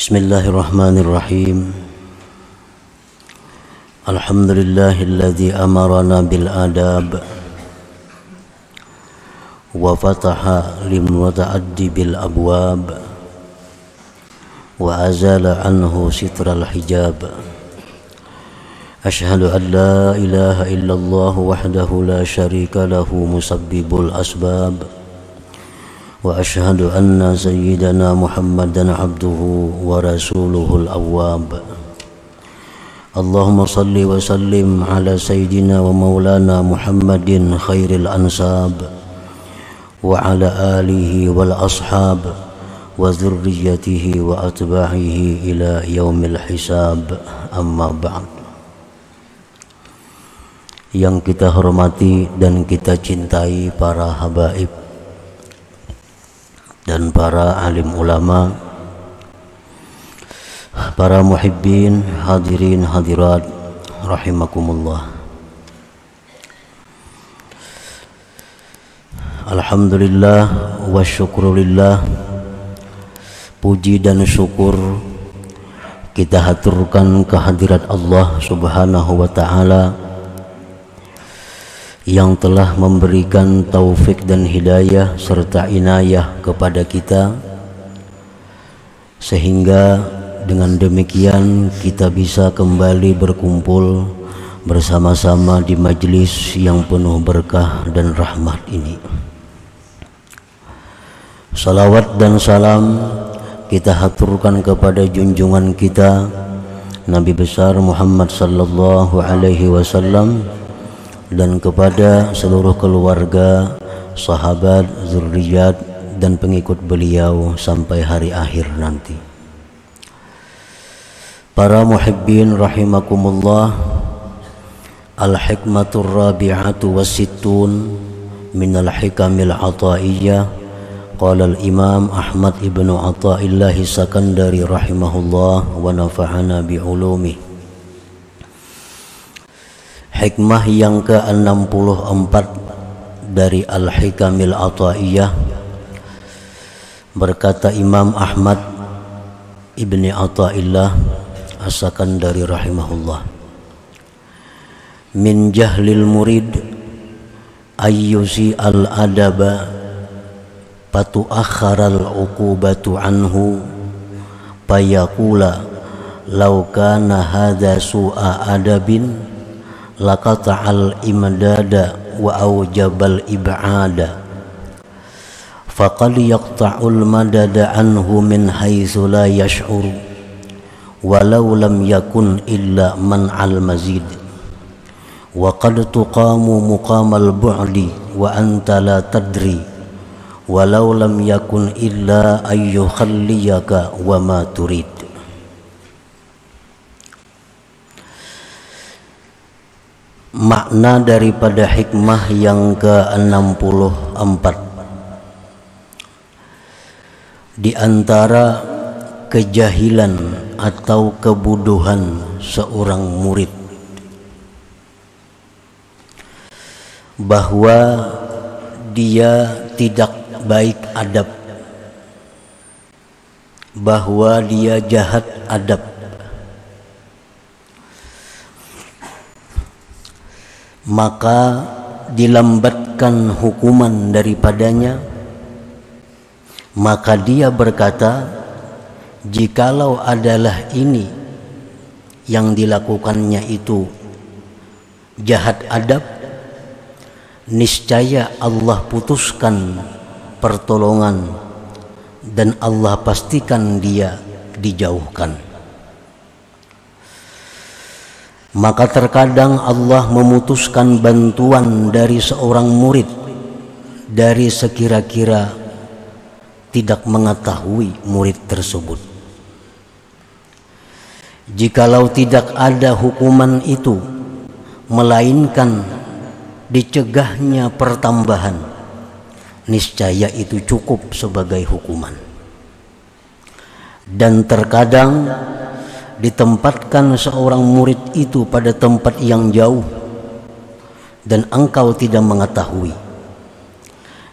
Bismillahirrahmanirrahim. Alhamdulillahilladzi amarana bil adab wa fataha lim muta'addi bil abwab wa azala anhu sitral hijab. Ashhadu an la ilaha illallah wahdahu la syarika lahu musabbibul asbab. Wa ashhadu anna sayyidana Muhammadan abduhu wa rasuluhul awwab. Allahumma salli wa sallim ala sayyidina wa maulana Muhammadin khairil ansab wa ala alihi wal ashab wa dhurriyyatihi wa atba'ihi ila yaumil hisab, amma ba'd. Yang kita hormati dan kita cintai para habaib dan para alim ulama, para muhibbin, hadirin hadirat rahimakumullah. Alhamdulillah wa syukrulillah. Puji dan syukur kita haturkan kehadirat Allah Subhanahu wa ta'ala yang telah memberikan taufik dan hidayah serta inayah kepada kita, sehingga dengan demikian kita bisa kembali berkumpul bersama-sama di majlis yang penuh berkah dan rahmat ini. Salawat dan salam kita haturkan kepada junjungan kita Nabi besar Muhammad sallallahu alaihi wasallam dan kepada seluruh keluarga, sahabat, zurriyat dan pengikut beliau sampai hari akhir nanti. Para muhibbin rahimakumullah, al-hikmatur rabi'atu wasittun minal hikamil ata'iyyah. Qala al-imam Ahmad ibnu Athaillah Sakandari rahimahullah wa nafa'ana bi'ulumih. Hikmah yang ke-64 dari Al-Hikamil Athaiyah, berkata Imam Ahmad ibni Athaillah As-Sakandari rahimahullah, min jahlil murid ayyusi al-adaba patu'akharal uqubatu anhu payakula law kana hadha su'a adabin laqata'al imdada wa awjabal ib'ada faqad yaqta'ul madada anhu min haitsu la yash'uru walau lam yakun illa man'al mazid wa qad tuqamu muqamal bu'di wa anta la tadri walau lam yakun illa ayyukhalliyaka wa ma turid. Makna daripada hikmah yang ke-64, di antara kejahilan atau kebodohan seorang murid, bahwa dia tidak baik adab, bahwa dia jahat adab, maka dilambatkan hukuman daripadanya. Maka dia berkata, jikalau adalah ini yang dilakukannya itu jahat adab, niscaya Allah putuskan pertolongan dan Allah pastikan dia dijauhkan. Maka terkadang Allah memutuskan bantuan dari seorang murid dari sekira-kira tidak mengetahui murid tersebut. Jikalau tidak ada hukuman itu, melainkan dicegahnya pertambahan, niscaya itu cukup sebagai hukuman. Dan terkadang ditempatkan seorang murid itu pada tempat yang jauh dan engkau tidak mengetahui,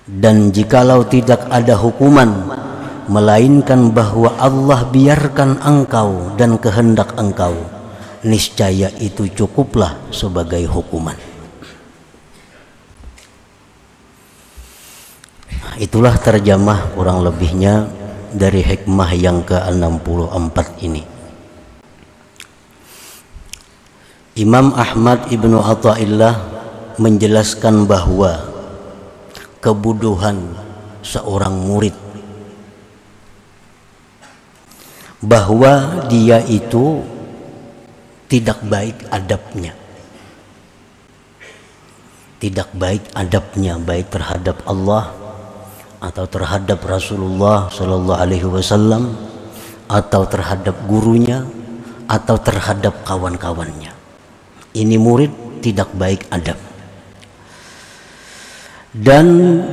dan jikalau tidak ada hukuman melainkan bahwa Allah biarkan engkau dan kehendak engkau, niscaya itu cukuplah sebagai hukuman. Itulah terjemah kurang lebihnya dari hikmah yang ke-64 ini. Imam Ahmad ibnu Athaillah menjelaskan bahwa kebodohan seorang murid, bahwa dia itu tidak baik adabnya, baik terhadap Allah atau terhadap Rasulullah Shallallahu Alaihi Wasallam, atau terhadap gurunya, atau terhadap kawan-kawannya. Ini murid tidak baik adab, dan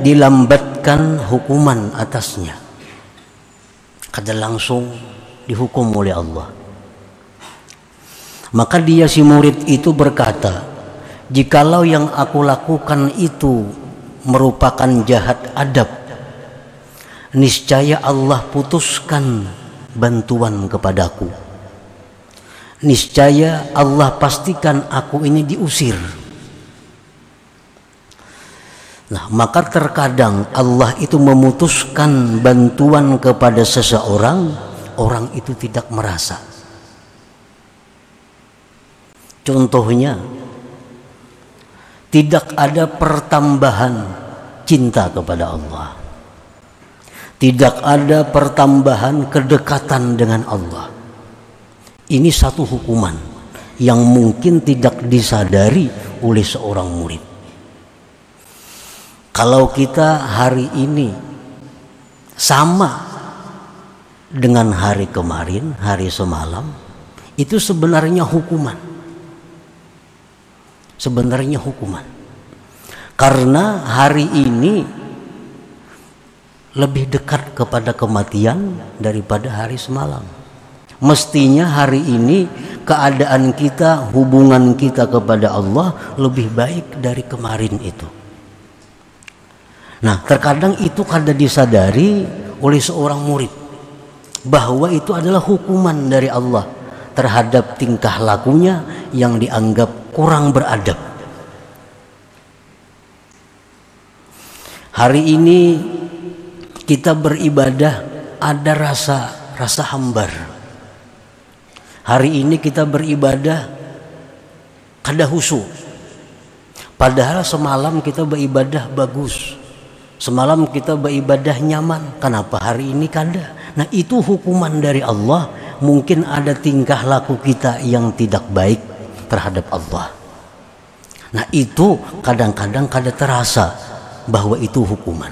dilambatkan hukuman atasnya, kada langsung dihukum oleh Allah. Maka dia si murid itu berkata, jikalau yang aku lakukan itu merupakan jahat adab, niscaya Allah putuskan bantuan kepadaku. Niscaya Allah pastikan aku ini diusir. Nah, maka terkadang Allah itu memutuskan bantuan kepada seseorang, orang itu tidak merasa. Contohnya, tidak ada pertambahan cinta kepada Allah, tidak ada pertambahan kedekatan dengan Allah. Ini satu hukuman yang mungkin tidak disadari oleh seorang murid. Kalau kita hari ini sama dengan hari kemarin, hari semalam, itu sebenarnya hukuman. Sebenarnya hukuman. Karena hari ini lebih dekat kepada kematian daripada hari semalam. Mestinya hari ini keadaan kita, hubungan kita kepada Allah lebih baik dari kemarin itu. Nah, terkadang itu kada disadari oleh seorang murid, bahwa itu adalah hukuman dari Allah terhadap tingkah lakunya yang dianggap kurang beradab. Hari ini kita beribadah ada rasa hambar. Hari ini kita beribadah kada khusyuk. Padahal semalam kita beribadah bagus. Semalam kita beribadah nyaman. Kenapa hari ini kada? Nah, itu hukuman dari Allah. Mungkin ada tingkah laku kita yang tidak baik terhadap Allah. Nah, itu kadang-kadang kada terasa bahwa itu hukuman.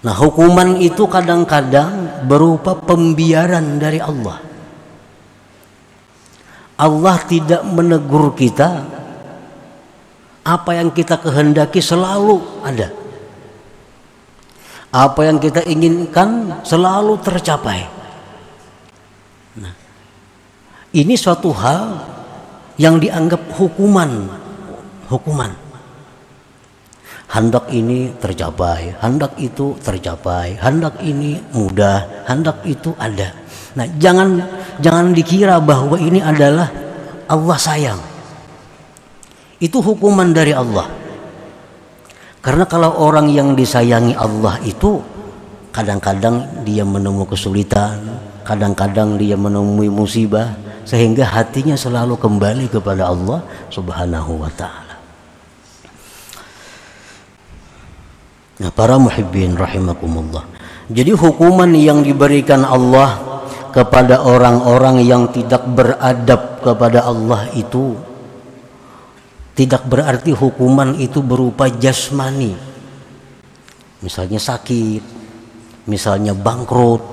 Nah, hukuman itu kadang-kadang berupa pembiaran dari Allah. Allah tidak menegur kita, apa yang kita kehendaki selalu ada. Apa yang kita inginkan selalu tercapai. Nah, ini suatu hal yang dianggap hukuman. Hendak ini tercapai, hendak itu tercapai, hendak ini mudah, hendak itu ada. Nah, jangan dikira bahwa ini adalah Allah sayang. Itu hukuman dari Allah. Karena kalau orang yang disayangi Allah itu kadang-kadang dia menemui kesulitan, kadang-kadang dia menemui musibah, sehingga hatinya selalu kembali kepada Allah Subhanahu wa ta'ala. Nah, para muhibbin rahimakumullah. Jadi hukuman yang diberikan Allah kepada orang-orang yang tidak beradab kepada Allah itu tidak berarti hukuman itu berupa jasmani. Misalnya sakit, misalnya bangkrut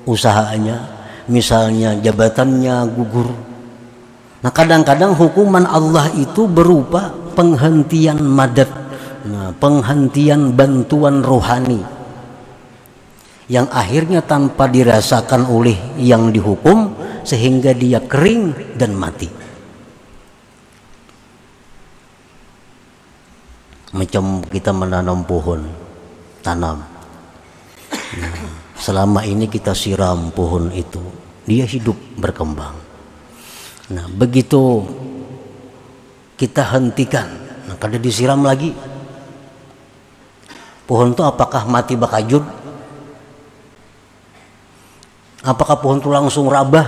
usahanya, misalnya jabatannya gugur. Nah, kadang-kadang hukuman Allah itu berupa penghentian madad, penghentian bantuan rohani yang akhirnya tanpa dirasakan oleh yang dihukum sehingga dia kering dan mati. Macam kita menanam pohon, tanam. Nah, selama ini kita siram pohon itu, dia hidup berkembang. Nah, begitu kita hentikan, nah, kada disiram lagi, pohon itu apakah mati bakajut? Apakah pohon itu langsung rabah?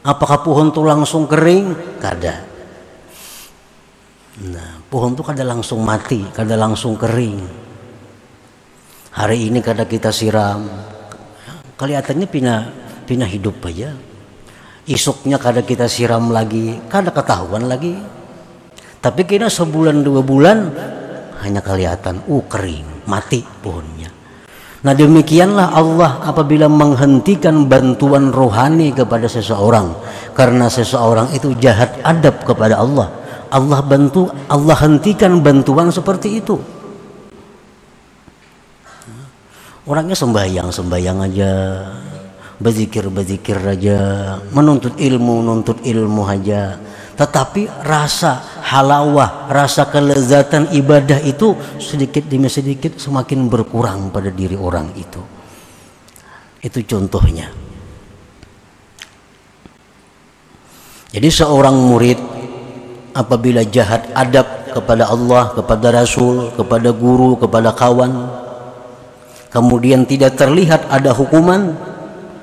Apakah pohon itu langsung kering? Kada. Nah, pohon itu kada langsung mati, kada langsung kering. Hari ini kada kita siram, kelihatannya pina hidup aja. Isuknya kada kita siram lagi, kada ketahuan lagi. Tapi kena sebulan 2 bulan hanya kelihatan, kering, mati pohonnya. Nah, demikianlah Allah apabila menghentikan bantuan rohani kepada seseorang karena seseorang itu jahat adab kepada Allah. Allah hentikan bantuan seperti itu. Orangnya sembahyang aja, berzikir aja, menuntut ilmu aja. Tetapi rasa halawah, rasa kelezatan ibadah itu sedikit demi sedikit semakin berkurang pada diri orang itu. Itu contohnya. Jadi seorang murid apabila jahat adab kepada Allah, kepada Rasul, kepada guru, kepada kawan, kemudian tidak terlihat ada hukuman,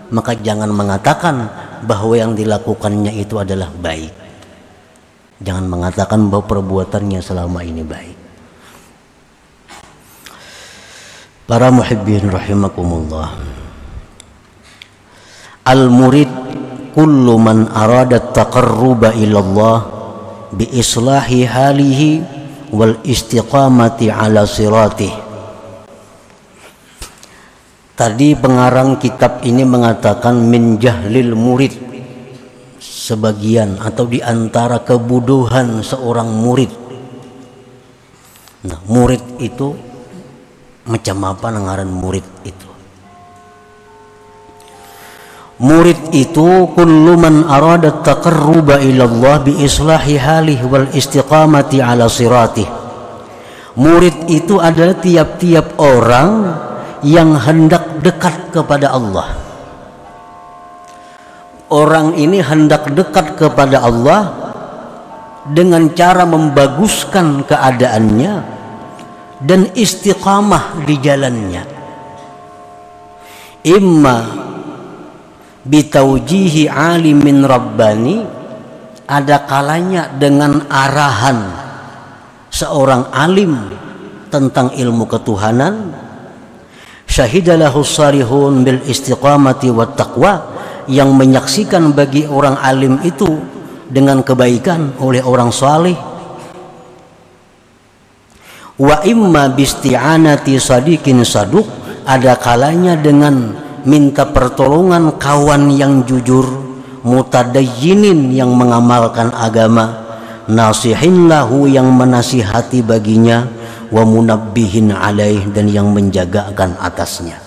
maka jangan mengatakan bahwa yang dilakukannya itu adalah baik. Jangan mengatakan bahwa perbuatannya selama ini baik. Para muhibbin rahimakumullah. Al-murid kullu man arada taqarruba ilallah bi islahi halihi wal istiqamati ala siratih. Tadi pengarang kitab ini mengatakan min jahlil murid, sebagian atau diantara kebodohan seorang murid. Nah, murid itu macam apa ngaran murid itu? Murid itu kullu man arada taqarruba ila Allah bi islahi halih wal istiqamati ala siratih. Murid itu adalah tiap-tiap orang yang hendak dekat kepada Allah. Orang ini hendak dekat kepada Allah dengan cara membaguskan keadaannya dan istiqamah di jalannya. Imma bitaujihi alimin rabbani, ada kalanya dengan arahan seorang alim tentang ilmu ketuhanan. Syahidalahu sarihun bil istiqamati wat taqwa, yang menyaksikan bagi orang alim itu dengan kebaikan oleh orang saleh. Wa imma bisti'anati sadiqin saduq, ada kalanya dengan minta pertolongan kawan yang jujur, mutadayyinin yang mengamalkan agama, nasihin lahu yang menasihati baginya, wa munabbihin alaih dan yang menjagakan atasnya.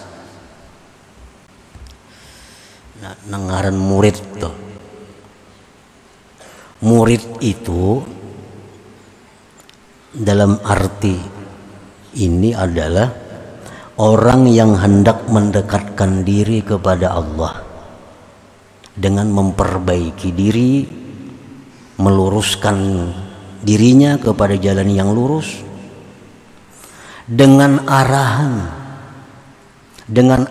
Nah, ngaran murid tuh. Murid itu dalam arti ini adalah orang yang hendak mendekatkan diri kepada Allah dengan memperbaiki diri, meluruskan dirinya kepada jalan yang lurus, dengan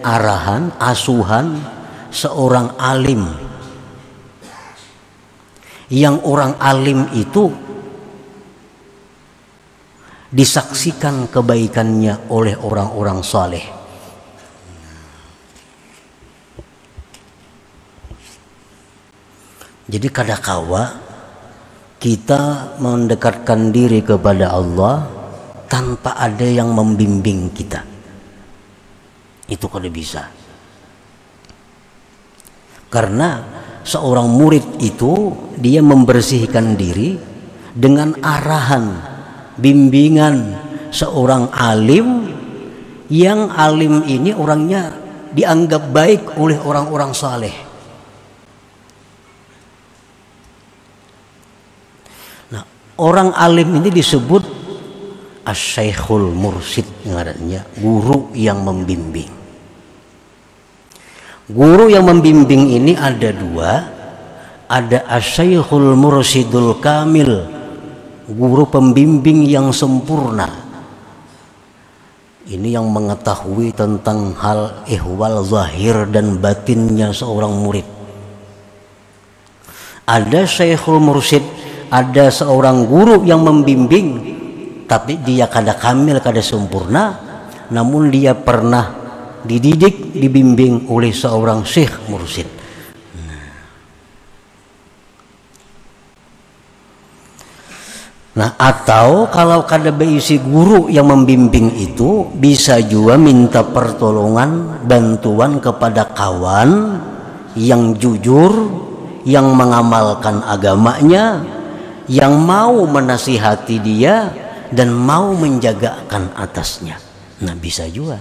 arahan asuhan seorang alim, yang orang alim itu disaksikan kebaikannya oleh orang-orang saleh. Jadi kadangkala kita mendekatkan diri kepada Allah tanpa ada yang membimbing kita, itu kada bisa. Karena seorang murid itu dia membersihkan diri dengan arahan, bimbingan seorang alim, yang alim ini orangnya dianggap baik oleh orang-orang saleh. Nah, orang alim ini disebut Asy-Syaikhul Mursyid ngarannya, guru yang membimbing. Guru yang membimbing ini ada dua, ada Asy-Syaikhul Mursyidul Kamil, guru pembimbing yang sempurna. Ini yang mengetahui tentang hal ihwal zahir dan batinnya seorang murid. Ada Syekhul Mursyid, ada seorang guru yang membimbing, tapi dia kada kamil, kada sempurna, namun dia pernah dididik, dibimbing oleh seorang Syekh Mursyid. Nah, atau kalau kada beisi guru yang membimbing itu, bisa juga minta pertolongan, bantuan kepada kawan yang jujur, yang mengamalkan agamanya, yang mau menasihati dia dan mau menjagakan atasnya. Nah, bisa juga.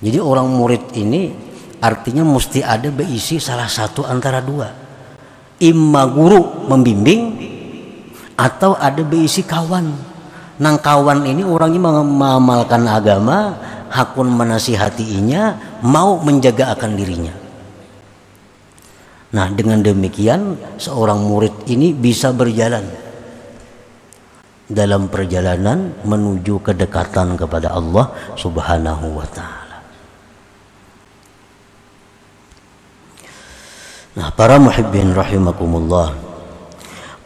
Jadi orang murid ini artinya mesti ada beisi salah satu antara dua. Imma guru membimbing, atau ada beisi kawan. Nang kawan ini orangnya mengamalkan agama, hakun menasihatinya, mau menjaga akan dirinya. Nah, dengan demikian seorang murid ini bisa berjalan dalam perjalanan menuju kedekatan kepada Allah Subhanahu wa Ta'ala. Nah, para muhibbin rahimakumullah,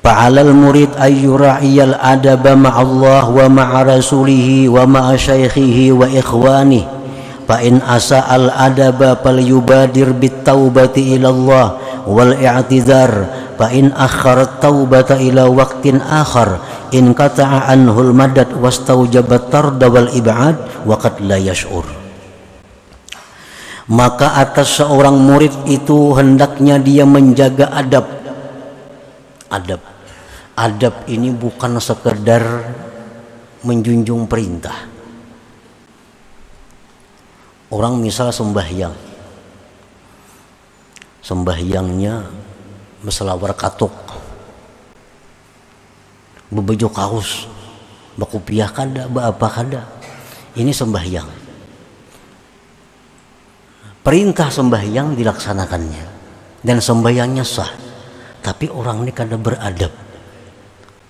fa'alal murid ay yura'iyal adaba ma'allah wa ma'a rasulihi wa ma'a syaikhihi wa ikhwanihi, fa in asa'al adaba fal yubadir bit taubati ila Allah wal i'tizar, fa in akhara taubata ila waqtin akhar in qata'a anhul madad wastaujabat tarda wal ib'ad wa qad la yash'ur. Maka atas seorang murid itu hendaknya dia menjaga adab. Adab ini bukan sekedar menjunjung perintah. Orang misal sembahyangnya meselawar katuk, bebejo kaos, bakupiah kada, apa kada. Ini sembahyang. Perintah sembahyang dilaksanakannya dan sembahyangnya sah, tapi orang ini kada beradab.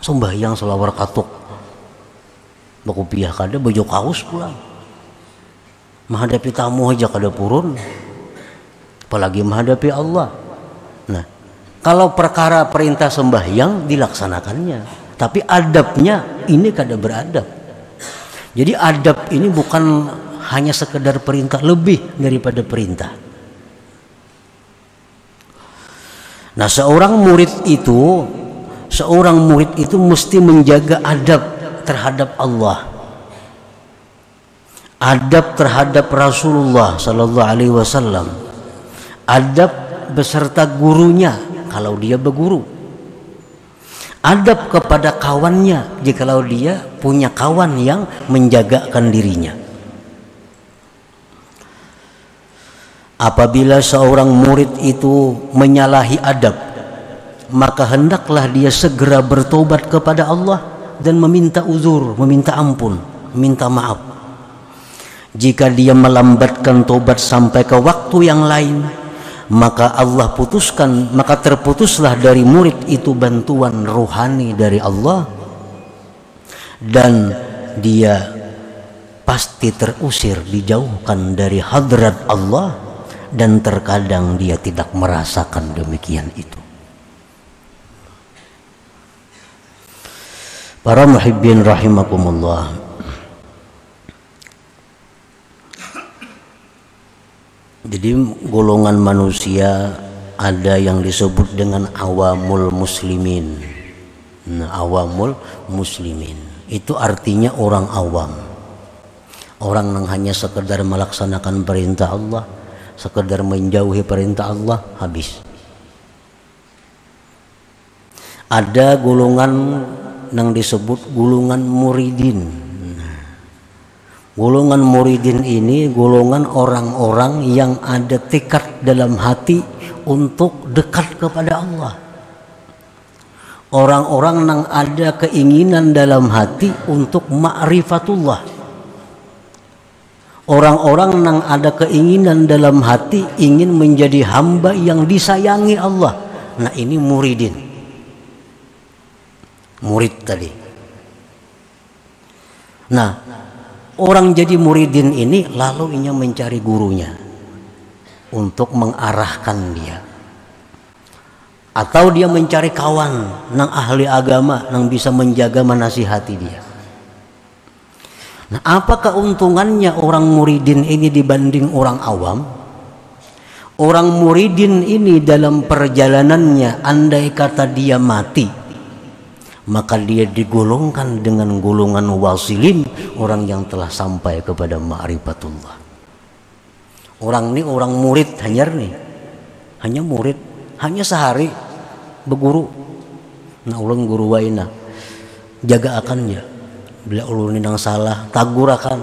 Sembahyang selawar katuk, bakupiah kada, baju kaos pulang, menghadapi tamu aja kada purun, apalagi menghadapi Allah. Nah, kalau perkara perintah sembahyang dilaksanakannya, tapi adabnya ini kada beradab. Jadi adab ini bukan hanya sekedar perintah, lebih daripada perintah. Nah, seorang murid itu mesti menjaga adab terhadap Allah, adab terhadap Rasulullah Sallallahu Alaihi Wasallam, adab beserta gurunya kalau dia berguru, adab kepada kawannya jikalau dia punya kawan yang menjagakan dirinya. Apabila seorang murid itu menyalahi adab, maka hendaklah dia segera bertobat kepada Allah dan meminta uzur, meminta ampun, meminta maaf. Jika dia melambatkan tobat sampai ke waktu yang lain, maka Allah putuskan, maka terputuslah dari murid itu bantuan rohani dari Allah, dan dia pasti terusir, dijauhkan dari hadrat Allah. Dan terkadang dia tidak merasakan demikian itu. Para muhibbin rahimakumullah, jadi golongan manusia ada yang disebut dengan awamul muslimin. Nah, awamul muslimin itu artinya orang awam, orang yang hanya sekedar melaksanakan perintah Allah, sekedar menjauhi perintah Allah, habis. Ada golongan yang disebut golongan muridin. Golongan muridin ini golongan orang-orang yang ada tekad dalam hati untuk dekat kepada Allah, orang-orang yang ada keinginan dalam hati untuk ma'rifatullah, orang-orang yang ada keinginan dalam hati ingin menjadi hamba yang disayangi Allah. Nah ini muridin, murid tadi. Nah orang jadi muridin ini lalu ia mencari gurunya untuk mengarahkan dia, atau dia mencari kawan nang ahli agama nang bisa menjaga menasihati dia. Nah, apa keuntungannya orang muridin ini dibanding orang awam? Orang muridin ini dalam perjalanannya, andai kata dia mati, maka dia digolongkan dengan golongan wasilin, orang yang telah sampai kepada ma'rifatullah. Orang ini orang murid hanya murid, hanya sehari berguru. Nah ulun guru waina jaga akannya, bila ulun ini nang salah tagur akan,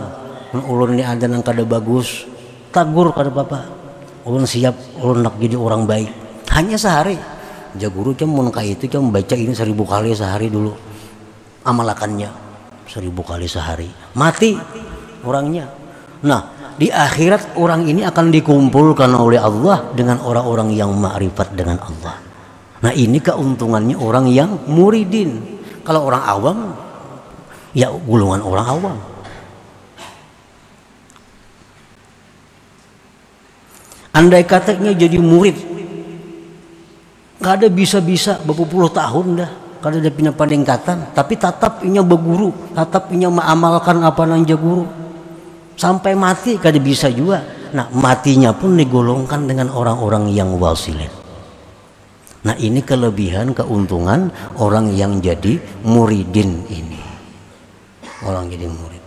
ulun ini ada nang kada bagus tagur kada apa-apa, ulun siap, ulun nak jadi orang baik. Hanya sehari jaguru cuma kayak itu cuma baca ini 1000 kali sehari dulu, amalakannya 1000 kali sehari, mati orangnya. Nah di akhirat orang ini akan dikumpulkan oleh Allah dengan orang-orang yang ma'rifat dengan Allah. Nah ini keuntungannya orang yang muridin. Kalau orang awam, ya golongan orang awam. Andai katanya jadi murid, gak ada bisa-bisa berpuluh tahun dah, kada ada pindah peningkatan, tapi tetap inya berguru, tetap inya mengamalkan apa nang jaguru. Sampai mati kada bisa juga. Nah matinya pun digolongkan dengan orang-orang yang wasilin. Nah ini kelebihan keuntungan orang yang jadi muridin ini. Orang jadi murid.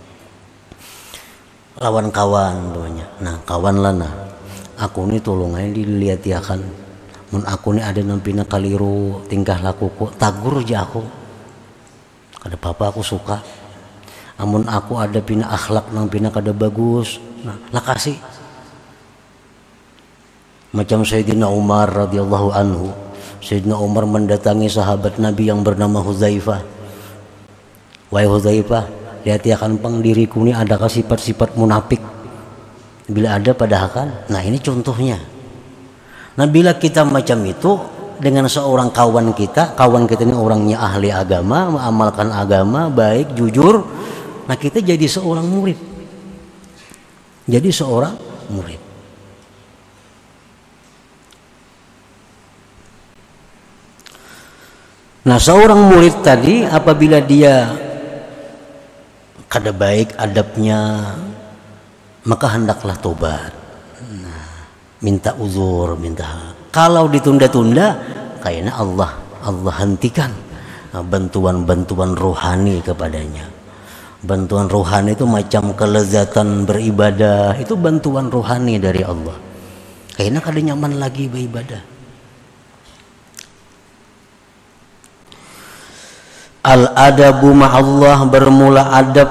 Lawan kawan banyak. Nah kawan lana, aku ini tolong aja dilihat ya kan. Mun aku ini ada nampina kaliru tingkah lakuku, tagur aja aku. Kada apa-apa aku suka. Amun aku ada pina akhlak nang pina kada bagus, nah lah kasih. Macam Sayyidina Umar radhiyallahu anhu. Sayyidina Umar mendatangi sahabat Nabi yang bernama Hudzaifah. Wahai Hudzaifah, lihat ya kan pang diriku ini adakah sifat-sifat munafik? Bila ada padahal, nah ini contohnya. Nah bila kita macam itu dengan seorang kawan kita ini orangnya ahli agama, mengamalkan agama, baik, jujur, nah kita jadi seorang murid. Jadi seorang murid. Nah seorang murid tadi apabila dia kada baik adabnya, maka hendaklah tobat. Nah, minta uzur, minta. Kalau ditunda-tunda, kayaknya Allah hentikan bantuan-bantuan rohani kepadanya. Bantuan rohani itu macam kelezatan beribadah, itu bantuan rohani dari Allah. Kayaknya kada nyaman lagi beribadah. Al-adabu ma'allah, bermula adab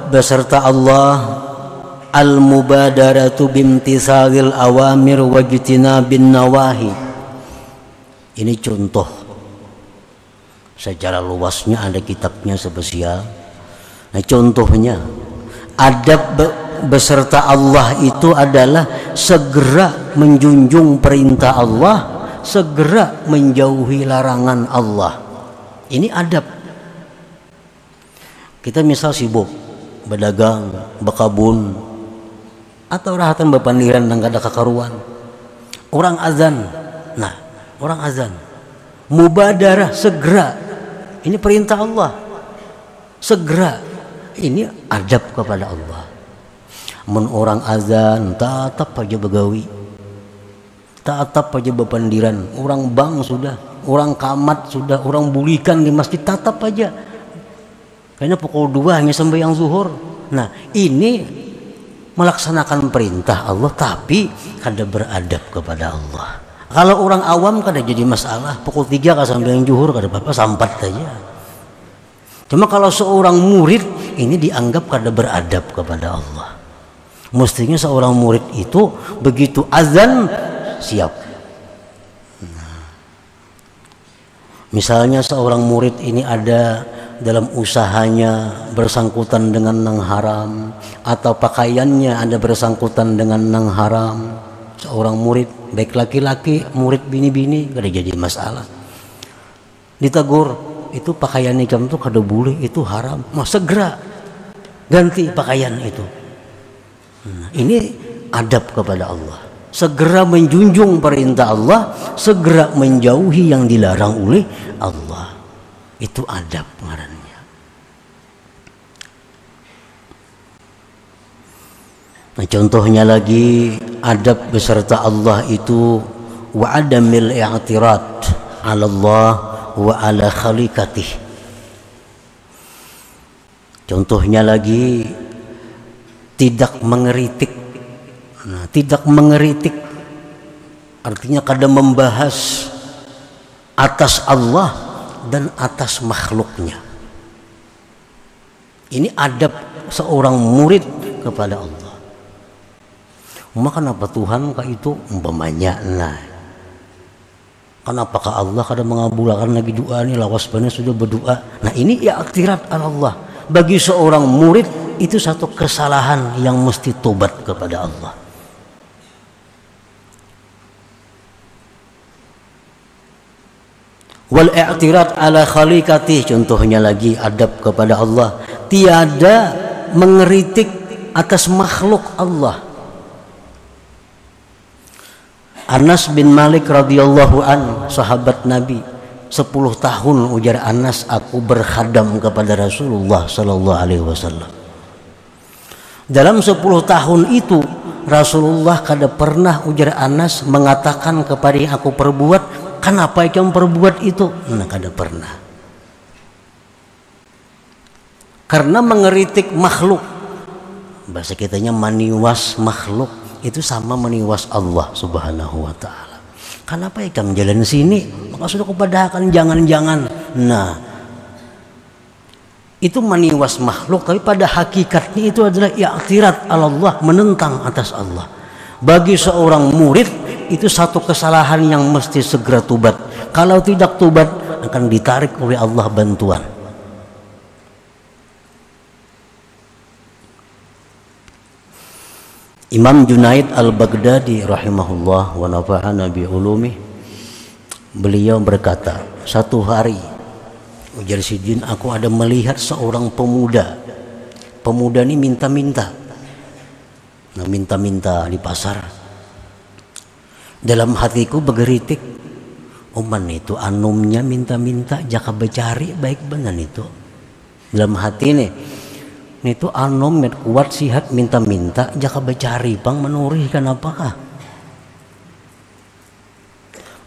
beserta Allah. Al-mubadaratu bimtisalil awamir wajtinabin nawahi. Ini contoh. Secara luasnya ada kitabnya spesial. Nah contohnya adab beserta Allah itu adalah segera menjunjung perintah Allah, segera menjauhi larangan Allah. Ini adab. Kita misal sibuk berdagang, berkabun, atau rahatan berpandiran dan kada kakaruan. Orang azan, nah orang azan, mubadarah segera. Ini perintah Allah, segera. Ini adab kepada Allah. Men orang azan, tatap aja begawi, tatap aja berpandiran. Orang bang sudah, orang kamat sudah, orang bulikan di masjid tatap aja. Karena pukul 2 hanya sembahyang zuhur. Nah ini melaksanakan perintah Allah tapi kada beradab kepada Allah. Kalau orang awam kada jadi masalah, pukul 3 kada sembahyang zuhur kada apa-apa, sampat saja. Cuma kalau seorang murid ini dianggap kada beradab kepada Allah. Mestinya seorang murid itu begitu azan siap. Misalnya seorang murid ini ada dalam usahanya bersangkutan dengan yang haram, atau pakaiannya ada bersangkutan dengan yang haram. Seorang murid, baik laki-laki, murid bini-bini, kada jadi masalah. Ditegur, itu pakaian ikam itu kada boleh, itu haram. Mau segera ganti pakaian itu. Nah, ini adab kepada Allah. Segera menjunjung perintah Allah, segera menjauhi yang dilarang oleh Allah. Itu adab ngarannya. Nah, contohnya lagi adab beserta Allah itu wa adamil i'tirad 'ala Allah wa 'ala khaliqatih. Contohnya lagi tidak mengeritik. Nah, tidak mengeritik artinya kada membahas atas Allah dan atas makhluknya. Ini adab seorang murid kepada Allah. Maka kenapa Tuhan kah itu umpamanya? Nah, kenapakah Allah kada mengabulkan lagi doa ini, lawas benar sudah berdoa. Nah, ini i'tirat Allah. Bagi seorang murid itu satu kesalahan yang mesti tobat kepada Allah. Wal i'tirad ala khaliqatih, contohnya lagi adab kepada Allah, tiada mengeritik atas makhluk Allah. Anas bin Malik radhiyallahu an, sahabat Nabi, 10 tahun ujar Anas aku berkhadam kepada Rasulullah sallallahu alaihi wasallam. Dalam 10 tahun itu Rasulullah kada pernah ujar Anas mengatakan kepada yang aku perbuat, kenapa kamu perbuat itu? Nah, kada pernah. Karena mengeritik makhluk, bahasa kitanya maniwas makhluk, itu sama meniwas Allah subhanahu wa ta'ala. Kenapa kamu jalan sini? Maka sudah kupadahakan jangan-jangan. Nah, itu meniwas makhluk, tapi pada hakikatnya itu adalah i'tirad Allah, menentang atas Allah. Bagi seorang murid itu satu kesalahan yang mesti segera tubat. Kalau tidak tubat akan ditarik oleh Allah bantuan. Imam Junaid al-Baghdadi rahimahullah wa nafa'ana bi ulumih, beliau berkata, satu hari ujar Sidin, aku ada melihat seorang pemuda. Pemuda ini minta-minta. Nah, minta-minta di pasar. Dalam hatiku bergeritik, oman itu anumnya minta-minta jaka becari baik benar itu. Dalam hati nih, itu anum kuat sihat minta-minta jaka becari pang menurih kenapakah?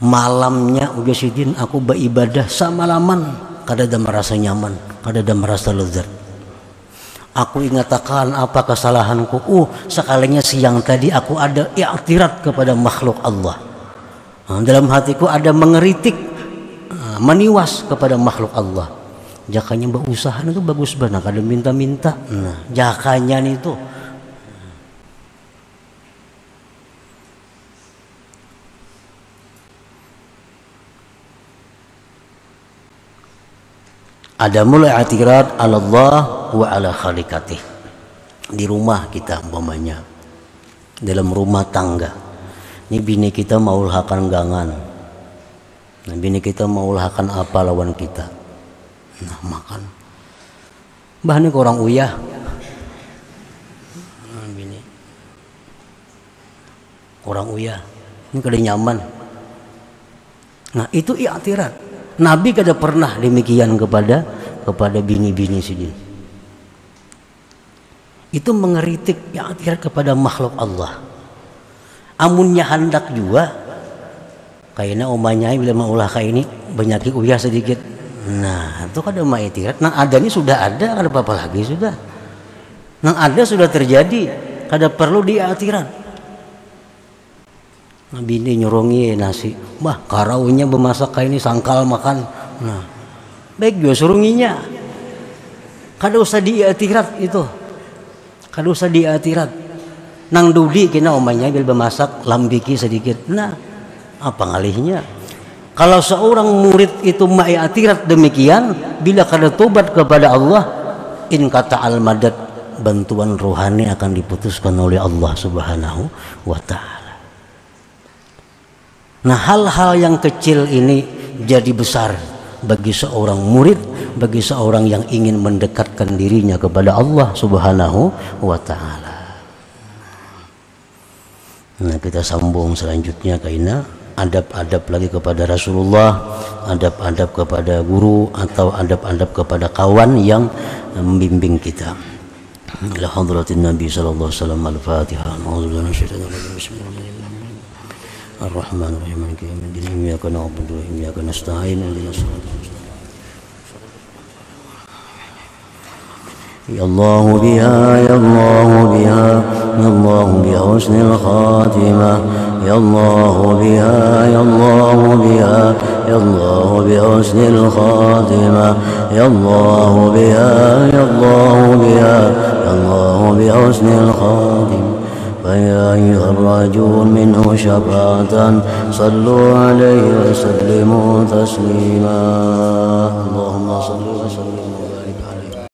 Malamnya ujar Sidin aku beribadah samalaman, kada ada merasa nyaman, kada ada merasa lezat. Aku ingatakan apa kesalahanku. Sekalinya siang tadi aku ada i'tirad kepada makhluk Allah. Dalam hatiku ada mengeritik, meniwas kepada makhluk Allah. Jakanya berusaha itu bagus banget, kada minta-minta. Nah, jakanya itu. Ada mulai i'tirad ala Allah wa ala khaliqatih. Di rumah kita umpamanya, dalam rumah tangga, ini bini kita mau ulhakan gangan, nah, bini kita mau ulhakan apa lawan kita, nah makan bahannya ke orang uyah, nah, bini orang uyah ini kada nyaman. Nah, itu i'tirad. Nabi kada pernah demikian kepada bini-bini sini. Itu mengeritik i'tirad kepada makhluk Allah. Amunnya hendak juga kayaknya omanya bila maulah kayak ini banyak uyah sedikit. Nah, itu kada i'tirad. Nah, adanya sudah ada, kada apa-apa lagi sudah. Nah, ada sudah terjadi, kada perlu i'tirad. Nah, bini nyurongi nasi, bah karaunya bemasak kayak ini sangkal makan. Nah, baik juga surunginya. Kada usah i'tirad itu. Kada usah i'tirad. Nang dudi kena omanya bil bemasak lambiki sedikit. Nah, apa ngalihnya? Kalau seorang murid itu ma'atirat demikian, bila kada tobat kepada Allah, in kata al-madad, bantuan rohani akan diputuskan oleh Allah Subhanahu wa ta'ala. Nah, hal-hal yang kecil ini jadi besar bagi seorang murid, bagi seorang yang ingin mendekatkan dirinya kepada Allah Subhanahu wa ta'ala. Nah, kita sambung selanjutnya kaina adab-adab lagi kepada Rasulullah, adab-adab kepada guru, atau adab-adab kepada kawan yang membimbing kita. Ila hadratin Nabi sallallahu alaihi wasallam. Al-Fatihah. A'udzubillahi minasyaitonir rajim. Bismillahirrahmanirrahim. Ar-Rahmanir-Rahim. Maliki yaumiddin. Iyyaka na'budu wa iyyaka nasta'in. Ihdinas siratal mustaqim. Ya Allah biha, ya Allah biha, ya Allah bi husnil khatimah. Ya Allah biha, ya Allah biha, ya Allah bi husnil khatimah. Ya Allah biha, ya Allah biha, ya Allah bi husnil khatimah. فيا أيها الراجون منه شفاعة صلوا عليه وسلموا تسليما. اللهم صل وسلم